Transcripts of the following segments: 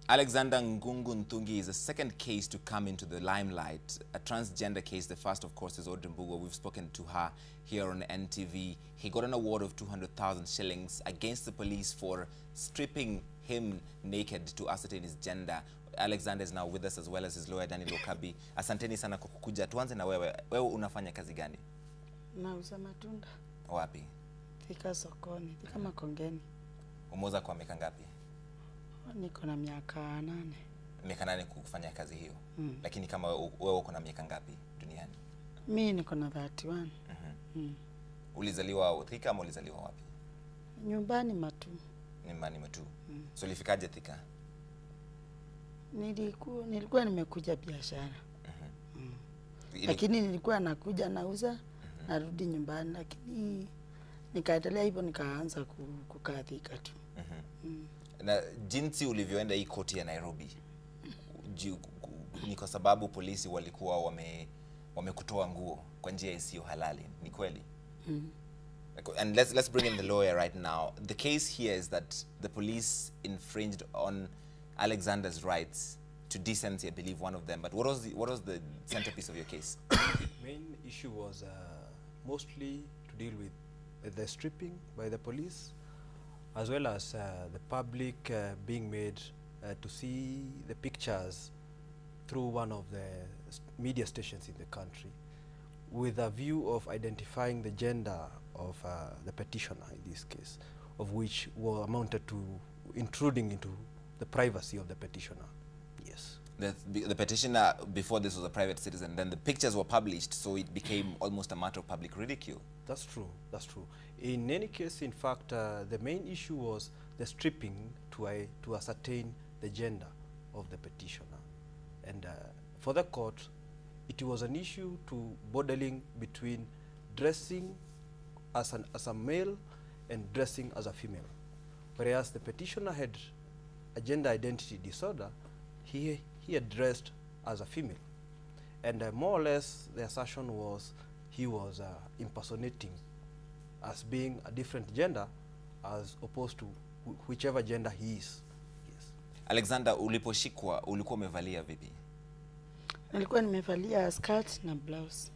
Alexander Ngungu Nthungi is the second case to come into the limelight. A transgender case. The first, of course, is Audrey Mbugo. We've spoken to her here on NTV. He got an award of 200,000 shillings against the police for stripping him naked to ascertain his gender. Alexander is now with us, as well as his lawyer Daniel Okabi. Asanteni sana kwa kukuja. Tuanze na wewe. Wewe unafanya kazi gani? Nauza matunda. Wapi? Thika sokoni, Thika Makongeni. Umeuza kwa miaka ngapi? Niko na miaka 8. Miaka 8 kufanya kazi hiyo. Lakini kama wewe uko na miaka ngapi duniani? Mimi niko na 31. Ulizaliwa Thika ama ulizaliwa wapi? Nyumbani Matu. Nyumbani Matu. So ulifikaje Thika? Nilikuwa nimekuja biashara. Lakini nilikuwa nakuja nauza, narudi nyumbani, lakini nikaendelea hivyo, nikaanza kukaa Thika tu. Na jinsi ulivyoenda hii koti ya Nairobi, ni kwa sababu polisi walikuwa wamekutoa nguo kwa njia isiyo halali, ni kweli? And let's bring in the lawyer right now. The case here is that the police infringed on Alexander's rights to decency, I believe, one of them. But what was the centerpiece of your case? Main issue was mostly to deal with the stripping by the police, as well as the public being made to see the pictures through one of the media stations in the country, with a view of identifying the gender of the petitioner in this case, of which were amounted to intruding into the privacy of the petitioner. Yes. The petitioner, before this, was a private citizen. Then the pictures were published, so it became almost a matter of public ridicule. That's true. That's true. In any case, in fact, the main issue was the stripping to ascertain the gender of the petitioner. And for the court, it was an issue to bordering between dressing as a male and dressing as a female. Whereas the petitioner had a gender identity disorder, he had dressed as a female. And more or less, the assertion was he was impersonating as being a different gender as opposed to whichever gender he is. Yes. Alexander, uliposhikwa ulikuwa umevalia vipi? Nilikuwa nimevalia skirt na blouse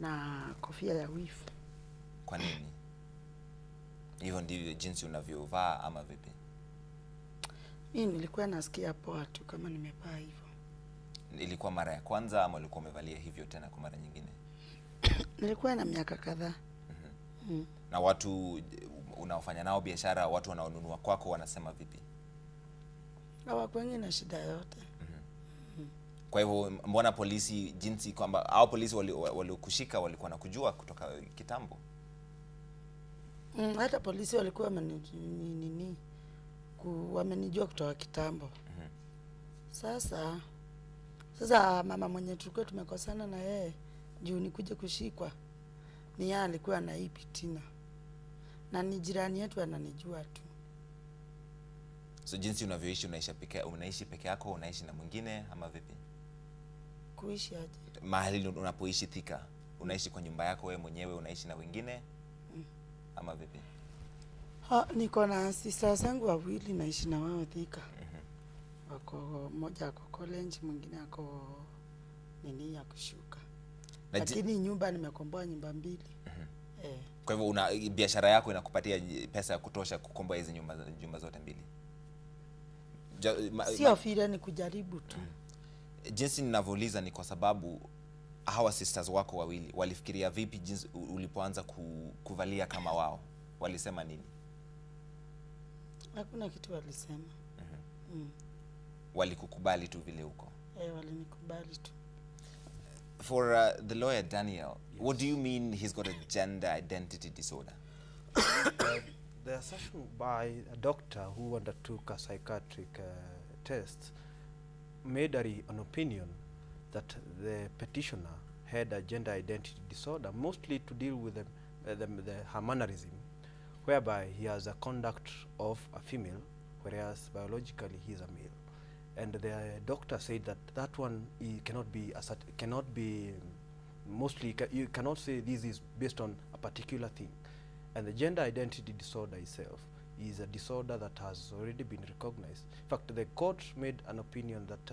na kofia ya weave. Kwa nini? Hivyo ndivyo jinsi unavyovaa ama vipi? Mimi nilikuwa nasikia poa tu kama nimevaa hivyo. Ilikuwa mara ya kwanza ama ulikuwa umevalia hivyo tena kwa mara nyingine? Nilikuwa na miaka kadhaa. Na watu unaofanya nao biashara, watu wanaonunua kwako wanasema vipi? Hawakuwa na shida yote. Kwa hivyo mbona polisi, jinsi kwamba hao polisi waliokushika walikuwa nakujua kutoka kitambo? Hata polisi walikuwa wamenijua kutoka kitambo. Sasa mama mwenye tulikuwa tumekosana na yeye juu nikuje kushikwa, ni yeye alikuwa na hii pitina. Na ni jirani yetu, ananijua tu. So jinsi unavyoishi, unaishi peke yako, unaishi na mwingine ama vipi? Kuishi aje? Mahali unapoishi Thika, unaishi kwa nyumba yako wewe mwenyewe, unaishi na wengine ama vipi? Niko na sister zangu wawili, naishi na wao Thika. Wako mmoja ako college, mwingine ako nini ya kushuka. Lakini nyumba nimekomboa nyumba 2. Kwa hivyo biashara yako inakupatia pesa ya kutosha kukomboa hizo nyumba zote 2? Sio vile, ni kujaribu tu. Jinsi ninavyouliza ni kwa sababu hawa sisters wako wawili walifikiria vipi jinsi ulipoanza kuvalia kama wao? Walisema nini? Hakuna kitu walisema. Walikukubali tu vile uko? Walinikubali tu. For the lawyer Daniel, yes. What do you mean he's got a gender identity disorder? The assertion by a doctor who undertook a psychiatric test made an opinion that the petitioner had a gender identity disorder, mostly to deal with her mannerism, whereby he has a conduct of a female, whereas biologically he is a male. And the doctor said that one cannot be mostly, you cannot say this is based on a particular thing. And the gender identity disorder itself is a disorder that has already been recognized. In fact, the court made an opinion that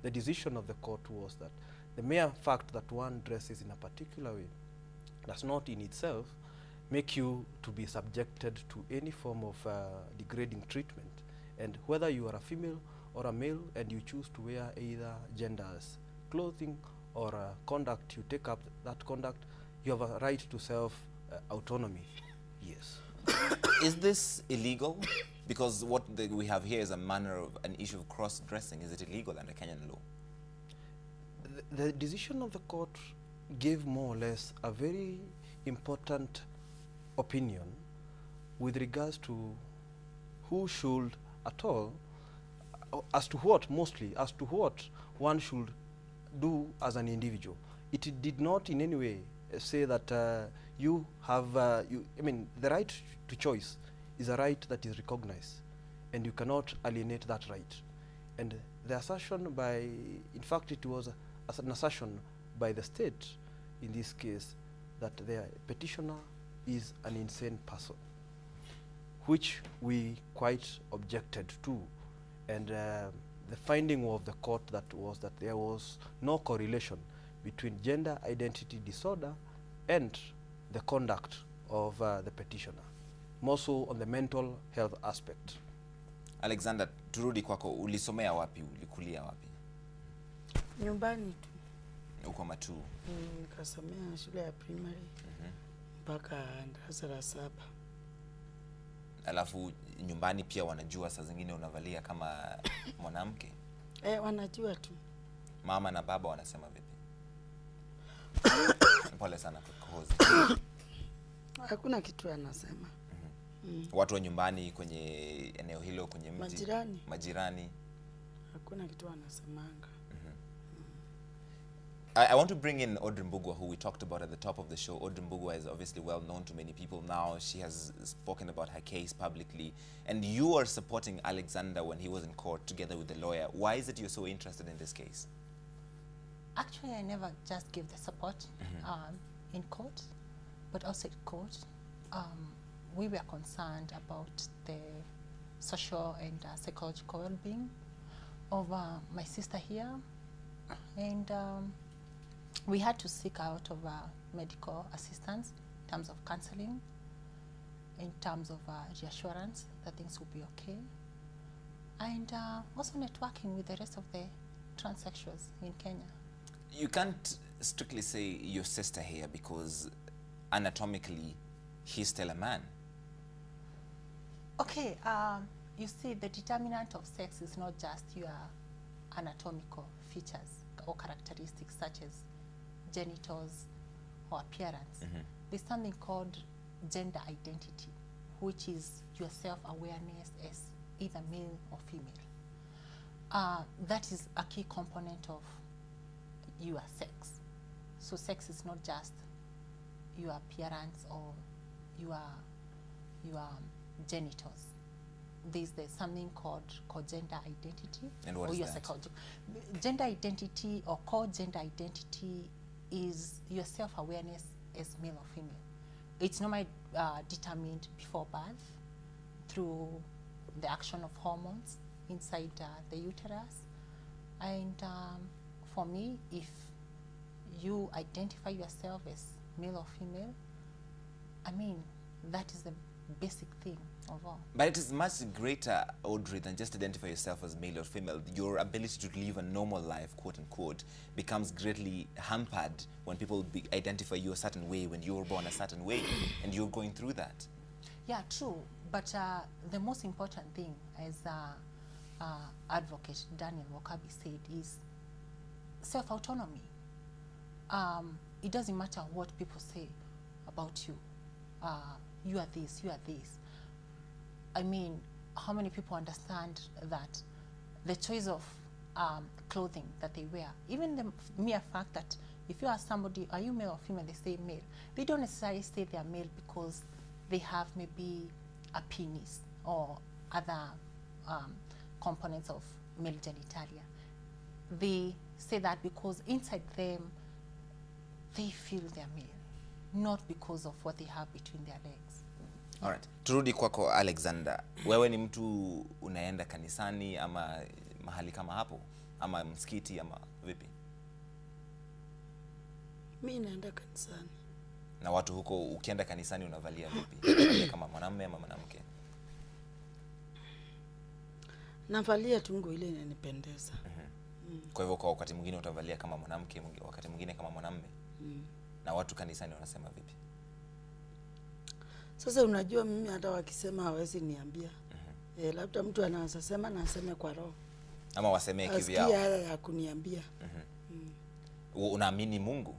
the decision of the court was that the mere fact that one dresses in a particular way does not in itself make you to be subjected to any form of degrading treatment. And whether you are a female or a male and you choose to wear either gender's clothing or conduct, you take up that conduct, you have a right to self-autonomy. Yes. Is this illegal? Because what we have here is a manner of an issue of cross-dressing. Is it illegal under Kenyan law? The decision of the court gave more or less a very important opinion with regards to who should at all, as to what mostly, as to what one should do as an individual. It did not in any way say that you have, I mean, the right to choice is a right that is recognized, and you cannot alienate that right. And the assertion by, in fact, it was an assertion by the state in this case that the petitioner is an insane person, which we quite objected to. And the finding of the court that was that there was no correlation between gender identity disorder and the conduct of the petitioner, more so on the mental health aspect. Alexander, turudi kwako, ulisomea wapi, ulikulia wapi? Nyumbani tu. Uko Matuu? Nikasomea shule ya primary mpaka darasa la 7. Alafu nyumbani pia wanajua saa zingine unavalia kama mwanamke? Wanajua tu. Mama na baba wanasema vipi? Pole sana kwa kohozi. Hakuna kitu anasema. Watu wa nyumbani kwenye eneo hilo, kwenye mji? Majirani. Hakuna kitu anasemanga. I want to bring in Audrey Mbugua, who we talked about at the top of the show. Audrey Mbugua is obviously well known to many people now. She has spoken about her case publicly. And you are supporting Alexander when he was in court together with the lawyer. Why is it you're so interested in this case? Actually, I never just give the support in court, but outside court. We were concerned about the social and psychological well-being of my sister here. And we had to seek out of medical assistance in terms of counseling, in terms of reassurance that things will be okay, and also networking with the rest of the transsexuals in Kenya. You can't strictly say your sister here because anatomically he's still a man. Okay, you see, the determinant of sex is not just your anatomical features or characteristics such as genitals or appearance. There's something called gender identity, which is your self-awareness as either male or female. That is a key component of your sex. So sex is not just your appearance or your genitals. There's something called gender identity. And what or is your that? psychology. Gender identity or core gender identity is your self-awareness as male or female. It's normally determined before birth through the action of hormones inside the uterus. And for me, if you identify yourself as male or female, I mean, that is the basic thing of all. But it is much greater, Audrey, than just identify yourself as male or female. Your ability to live a normal life, quote unquote, becomes greatly hampered when people identify you a certain way, when you were born a certain way, and you're going through that. Yeah, true. But the most important thing, as Advocate Daniel Wakabi said, is self-autonomy. It doesn't matter what people say about you. You are this, you are this. I mean, how many people understand that the choice of clothing that they wear, even the mere fact that if you ask somebody, are you male or female, they say male. They don't necessarily say they are male because they have maybe a penis or other components of male genitalia. They say that because inside them, they feel they're male, not because of what they have between their legs. Alright. Turudi kwako Alexander. Wewe ni mtu unaenda kanisani ama mahali kama hapo? Ama msikiti ama vipi? Mimi naenda kanisani. Na watu huko ukienda kanisani unavalia vipi? Unavalia kama mwanamume ama mwanamke? Navalia tu nguo ile inanipendeza. Kwa hivyo kwa wakati mwingine utavalia kama mwanamke, wakati mwingine kama mwanamume. Na watu kanisani wanasema vipi? Sasa unajua mimi hata wakisema hawezi niambia. Labda mtu anaweza sema na aseme kwa roho. Ama wasemee kivyao. Asikia haya ya kuniambia. Unaamini Mungu?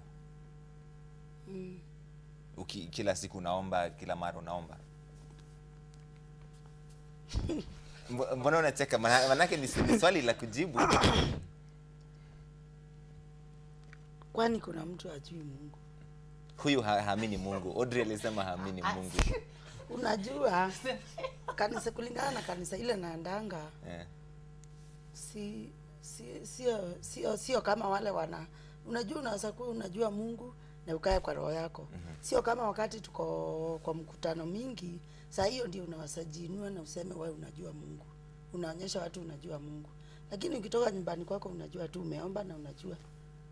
Kila siku unaomba, kila mara unaomba? Mbona unacheka? Manake ni swali la kujibu. Kwani kuna mtu ajui Mungu? Huyu haamini Mungu. Audrey alisema haamini Mungu. Unajua kanisa kulingana na kanisa ile naandanga. Sio kama wale unajua unaweza kuwa unajua Mungu na ukae kwa roho yako. Sio kama wakati tuko kwa mkutano mingi, saa hiyo ndio unawasajinua na useme wewe unajua Mungu. Unaonyesha watu unajua Mungu. Lakini ukitoka nyumbani kwako unajua tu umeomba na unajua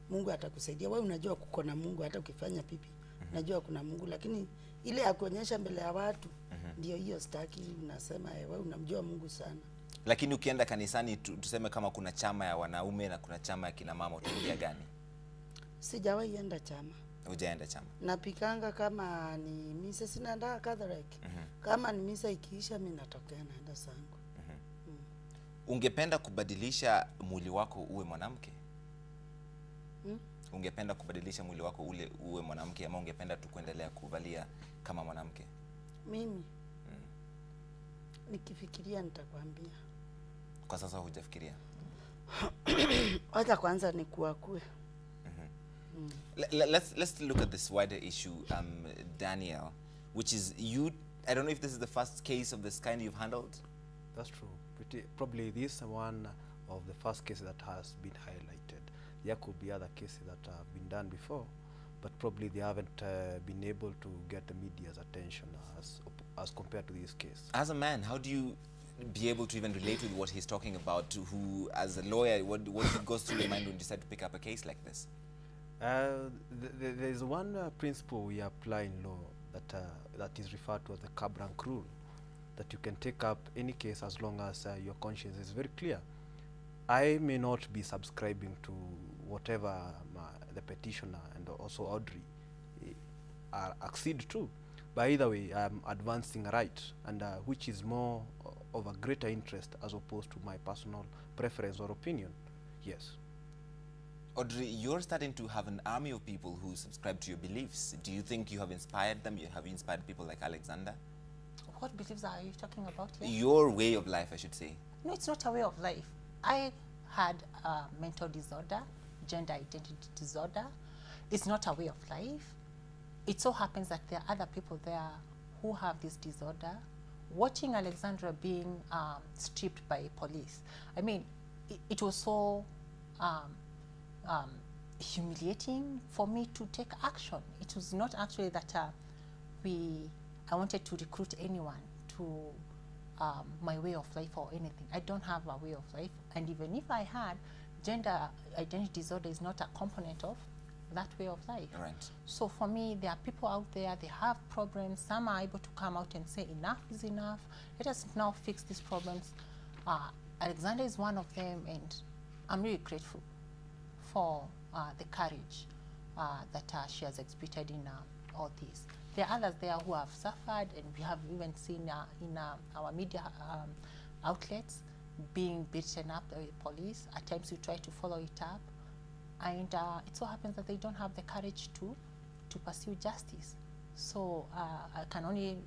Mungu atakusaidia. Wewe unajua kuko na Mungu hata ukifanya pipi. Unajua kuna Mungu, lakini ile ya kuonyesha mbele ya watu ndio hiyo staki. Unasema wewe unamjua Mungu sana. Lakini ukienda kanisani tuseme kama kuna chama ya wanaume na kuna chama ya kina mama, utaingia gani? Sijawahi enda chama. Hujaenda chama? Napikanga kama ni misa, sinaenda Catholic. Kama ni misa ikiisha mimi natokea naenda zangu. Ungependa kubadilisha mwili wako uwe mwanamke? Ungependa kubadilisha mwili wako ule uwe mwanamke ama ungependa tu kuendelea kuvalia kama mwanamke? Mimi nikifikiria nitakwambia. Kwa sasa hujafikiria? Wacha kwanza nikuakue. Let's look at this wider issue, Daniel, which is I don't know if this is the first case of this kind you've handled. That's true. Probably this is one of the first cases that has been highlighted. There could be other cases that have been done before, but probably they haven't been able to get the media's attention as compared to this case. As a man, how do you be able to even relate with what he's talking about? Who, as a lawyer, what goes through your mind when you decide to pick up a case like this? There is one principle we apply in law that is referred to as the cab-rank rule, that you can take up any case as long as your conscience is very clear. I may not be subscribing to whatever the petitioner and also Audrey accede to, but either way I'm advancing a right, and which is more of a greater interest as opposed to my personal preference or opinion. Yes. Audrey, you're starting to have an army of people who subscribe to your beliefs. Do you think you have inspired them? Have you inspired people like Alexander? What beliefs are you talking about here? Your way of life, I should say. No, it's not a way of life. I had a mental disorder, gender identity disorder. It's not a way of life. It so happens that there are other people there who have this disorder. Watching Alexandra being stripped by police, I mean, it was so humiliating for me to take action. It was not actually that I wanted to recruit anyone to my way of life or anything. I don't have a way of life, and even if I had, gender identity disorder is not a component of that way of life. Right. So for me, there are people out there, they have problems. Some are able to come out and say enough is enough. Let us now fix these problems. Alexander is one of them, and I'm really grateful for the courage that she has exhibited in all this. There are others there who have suffered, and we have even seen in our media outlets being beaten up by the police. At times you try to follow it up, and it so happens that they don't have the courage to pursue justice. So I can only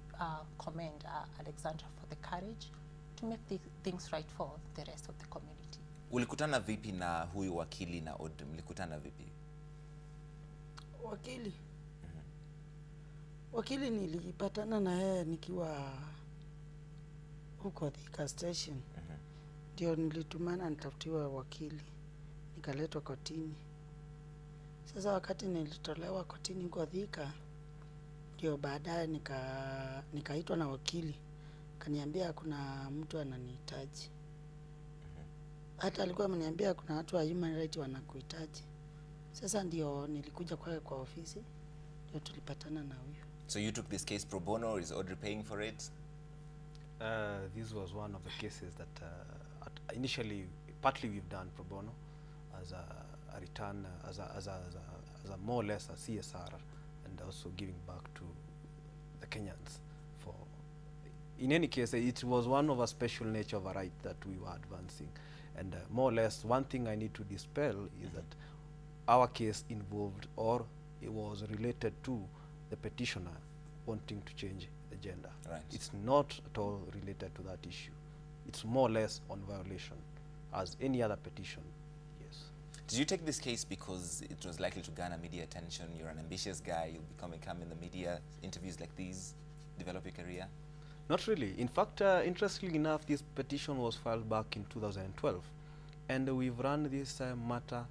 commend Alexandra for the courage to make things right for the rest of the community. Ulikutana vipi na huyu wakili na Audrey? Mlikutana vipi? Wakili? Wakili nilipatana na yeye nikiwa huko Thika station. Ndio nilitumana nitafutiwa wakili. Nikaletwa kotini. Sasa wakati nilitolewa kotini huko Thika, ndio baadaye nikaitwa na wakili, kaniambia kuna mtu ananihitaji. Hata alikuwa ameniambia kuna watu wa human rights wanakuhitaji. Sasa ndio nilikuja kwa ofisi, ndio tulipatana na huyo. So you took this case pro bono, or is Audrey paying for it? This was one of the cases that initially, partly we've done pro bono as a return, as a more or less a CSR, and also giving back to the Kenyans. For, in any case, it was one of a special nature of a right that we were advancing, and more or less, one thing I need to dispel is that our case involved, or it was related to the petitioner wanting to change the gender. Right. It's not at all related to that issue. It's more or less on violation as any other petition. Yes. Did you take this case because it was likely to garner media attention? You're an ambitious guy, you'll come in the media, interviews like these, develop your career? Not really. In fact, interestingly enough, this petition was filed back in 2012, and we've run this matter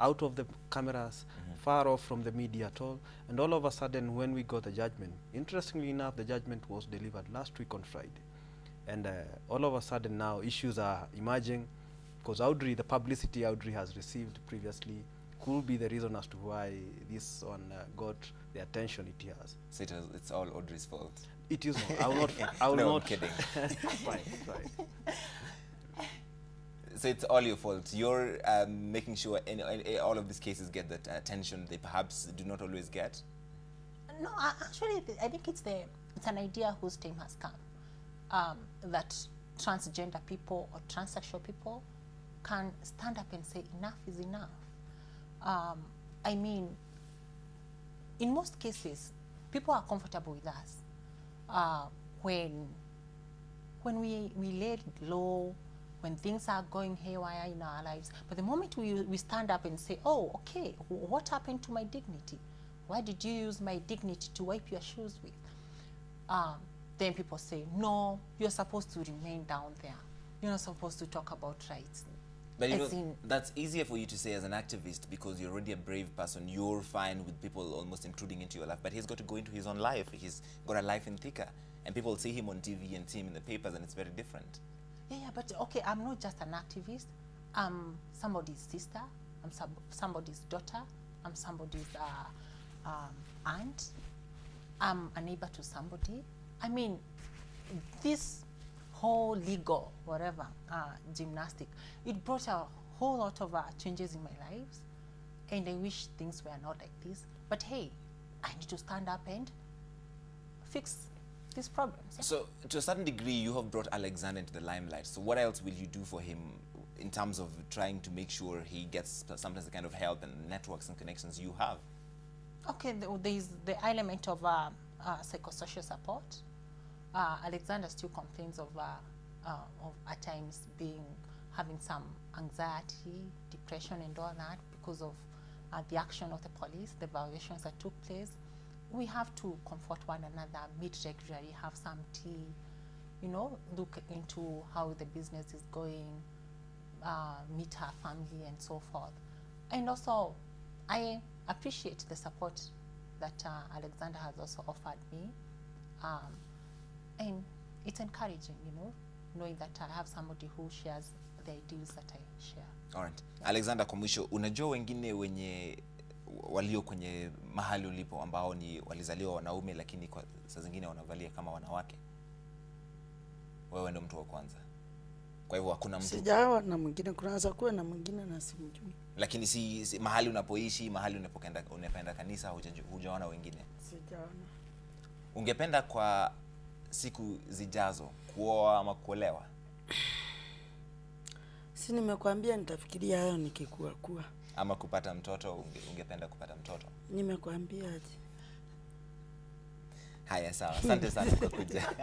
out of the cameras, far off from the media at all, and all of a sudden when we got the judgment, interestingly enough, the judgment was delivered last week on Friday, and all of a sudden now issues are emerging, because Audrey, the publicity Audrey has received previously could be the reason as to why this one got the attention it has. So it's all Audrey's fault? It is not. I will not. I will No, not. I'm kidding. Right. So it's all your fault. You're making sure all of these cases get that attention they perhaps do not always get? No, actually, I think it's an idea whose time has come, that transgender people or transsexual people can stand up and say enough is enough. I mean, in most cases, people are comfortable with us when we lay low, when things are going haywire in our lives. But the moment we stand up and say, oh, okay, what happened to my dignity? Why did you use my dignity to wipe your shoes with? Then people say, no, you're supposed to remain down there. You're not supposed to talk about rights. But you know, that's easier for you to say as an activist because you're already a brave person. You're fine with people almost intruding into your life. But he's got to go into his own life. He's got a life in Thika. And people see him on TV and see him in the papers, and it's very different. Yeah, but okay, I'm not just an activist. I'm somebody's sister. I'm somebody's daughter. I'm somebody's aunt. I'm a neighbor to somebody. I mean, this whole legal, whatever, gymnastic, it brought a whole lot of changes in my lives. And I wish things were not like this. But hey, I need to stand up and fix these problems. Yeah? So to a certain degree, you have brought Alexander into the limelight. So what else will you do for him in terms of trying to make sure he gets sometimes the kind of help and networks and connections you have? Okay, there's the element of psychosocial support. Alexander still complains of at times having some anxiety, depression and all that because of the action of the police, the violations that took place. We have to comfort one another, meet regularly, have some tea, you know, look into how the business is going, meet her family and so forth. And also, I appreciate the support that Alexander has also offered me. And it's encouraging, you know, knowing that I have somebody who shares the ideals that I share. All right. Alexander, kwa mwisho, unajua wengine wenye walio kwenye mahali ulipo ambao ni walizaliwa wanaume lakini kwa saa zingine wanavalia kama wanawake? Wewe ndio mtu wa kwanza. Kwa hivyo hakuna mtu. Sijawa na mwingine, kunaweza kuwa na mwingine na simjui. Lakini si mahali unapoishi, mahali unapenda kanisa hujaona wengine? Sijaona. Ungependa kwa siku zijazo kuoa ama kuolewa? Si nimekuambia nitafikiria hayo nikikua kuwa. Ama kupata mtoto, ungependa kupata mtoto? Nimekuambia aje. Haya, sawa. Asante sana kwa kuja.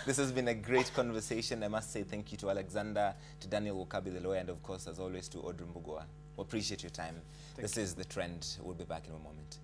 This has been a great conversation. I must say thank you to Alexander, to Daniel Wokabi, the lawyer, and of course, as always, to Audrey Mbugua. We appreciate your time. This is The Trend. We'll be back in a moment.